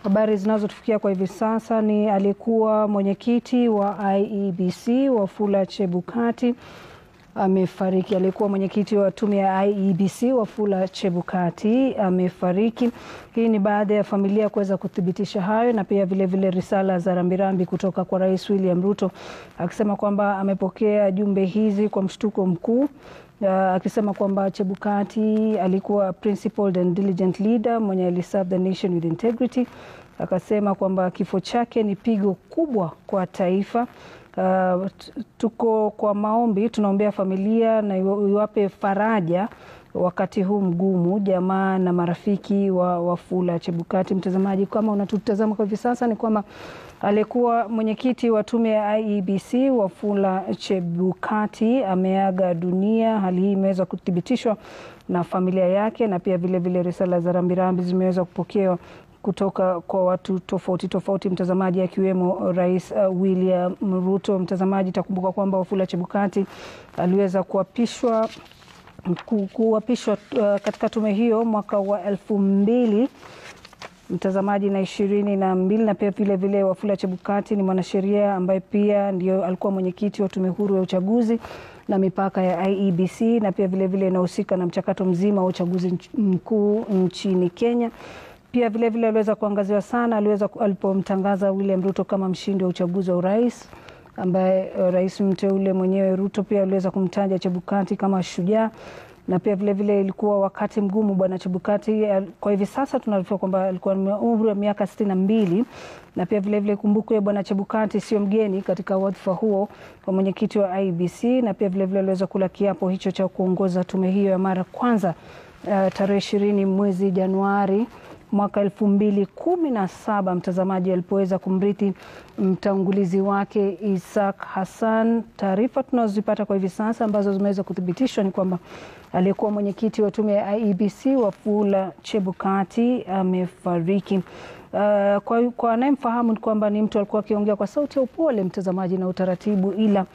Habari zinazotufikia kwa hivi sasa ni aliyekuwa mwenyekiti wa IEBC Wafula Chebukati amefariki. Aliyekuwa mwenyekiti wa tume ya IEBC Wafula Chebukati amefariki. Hii ni baada ya familia kuweza kuthibitisha hayo, na pia vile risala za rambirambi kutoka kwa Rais William Ruto akisema kwamba amepokea jumbe hizi kwa mshtuko mkuu, akisema kwamba Chebukati alikuwa principled and diligent leader mwenye aliserve the nation with integrity. Akasema kwamba kifo chake ni pigo kubwa kwa taifa. Tuko kwa maombi, tunaombea familia na iwape faraja wakati huu mgumu, jamaa na marafiki wa Wafula Chebukati. Mtazamaji, kama unatutazama kwa hivi sasa, ni kwamba aliyekuwa mwenyekiti wa tume ya IEBC Wafula Chebukati ameaga dunia. Hali hii imeweza kuthibitishwa na familia yake, na pia vile risala za rambirambi zimeweza kupokewa kutoka kwa watu tofauti mtazamaji, akiwemo Rais William Ruto. Mtazamaji, takumbuka kwamba Wafula Chebukati aliweza kuapishwa katika tume hiyo mwaka wa 2000 mtazamaji na 22, na pia vile Wafula Chebukati ni mwanasheria ambaye pia ndio alikuwa mwenyekiti wa tume huru ya uchaguzi na mipaka ya IEBC, na pia vile inahusika na mchakato mzima wa uchaguzi mkuu nchini Kenya. Pia vile aliweza kuangaziwa sana alipomtangaza William Ruto kama mshindi wa uchaguzi wa urais, ambaye rais mteule mwenyewe Ruto pia aliweza kumtaja Chebukati kama shujaa. Na pia vile ilikuwa wakati mgumu bwana Chebukati. Kwa hivi sasa tunaarifiwa kwamba alikuwa na umri wa miaka 62, na pia vile kumbukwe bwana Chebukati sio mgeni katika wadhifa huo wa mwenyekiti wa IEBC, na pia vile aliweza kula kiapo hicho cha kuongoza tume hiyo ya mara kwanza tarehe 20 mwezi Januari mwaka 2017 mtazamaji, alipoweza kumrithi mtangulizi wake Isaac Hassan. Taarifa tunazozipata kwa hivi sasa ambazo zimeweza kuthibitishwa ni kwamba aliyekuwa mwenyekiti wa tume ya IEBC Wafula Chebukati amefariki. Kwa anayemfahamu ni kwamba ni mtu alikuwa akiongea kwa sauti ya upole mtazamaji na utaratibu, ila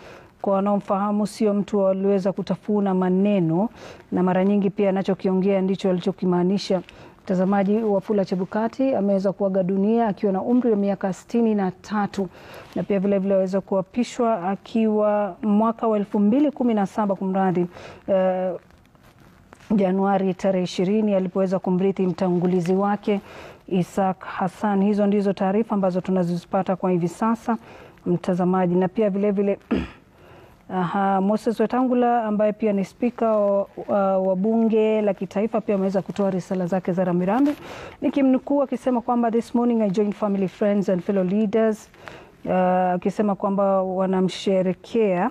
kwa wanaomfahamu sio mtu aliweza kutafuna maneno, na mara nyingi pia anachokiongea ndicho alichokimaanisha. Mtazamaji, Wafula Chebukati ameweza kuaga dunia akiwa na umri wa miaka 63, na pia vile aweza kuapishwa akiwa mwaka wa 2017 kumradhi, Januari tarehe 20 alipoweza kumrithi mtangulizi wake Isaac Hassan. Hizo ndizo taarifa ambazo tunazozipata kwa hivi sasa mtazamaji, na pia vile Moses Wetangula ambaye pia ni spika wa bunge la kitaifa pia ameweza kutoa risala zake za rambirambi, nikimnukuu akisema kwamba this morning I joined family, friends and fellow leaders, akisema kwamba wanamsherekea,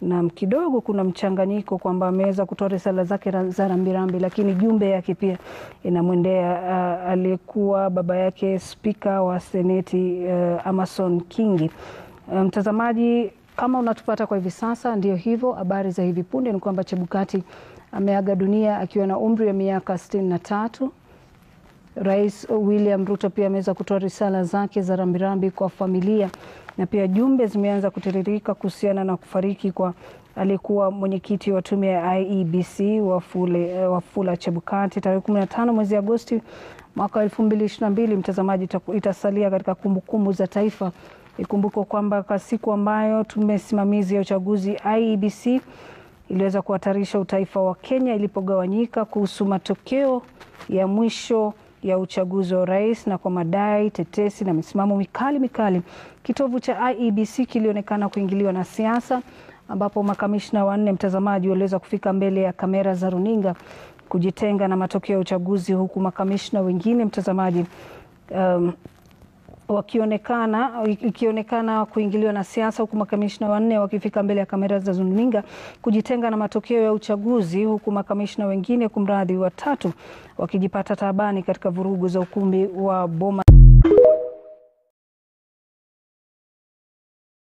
na kidogo kuna mchanganyiko kwamba ameweza kutoa risala zake za rambirambi, lakini jumbe yake pia inamwendea aliyekuwa baba yake spika wa seneti Amason Kingi. Mtazamaji, kama unatupata kwa hivi sasa, ndio hivyo habari za hivi punde ni kwamba Chebukati ameaga dunia akiwa na umri wa miaka 63. Rais William Ruto pia ameweza kutoa risala zake za rambirambi kwa familia, na pia jumbe zimeanza kutiririka kuhusiana na kufariki kwa aliyekuwa mwenyekiti wa tume ya IEBC Wafula Chebukati tarehe 15 mwezi Agosti mwaka 2022. Mtazamaji, itasalia katika kumbukumbu za taifa. Ikumbuko kwamba kwa siku ambayo tume simamizi ya uchaguzi IEBC iliweza kuhatarisha utaifa wa Kenya ilipogawanyika kuhusu matokeo ya mwisho ya uchaguzi wa rais, na kwa madai, tetesi na misimamo mikali, kitovu cha IEBC kilionekana kuingiliwa na siasa, ambapo makamishna wanne mtazamaji waliweza kufika mbele ya kamera za runinga kujitenga na matokeo ya uchaguzi, huku makamishna wengine mtazamaji ikionekana kuingiliwa na siasa, huku makamishna wanne wakifika mbele ya kamera za runinga kujitenga na matokeo ya uchaguzi, huku makamishna wengine watatu wakijipata taabani katika vurugu za ukumbi wa Boma.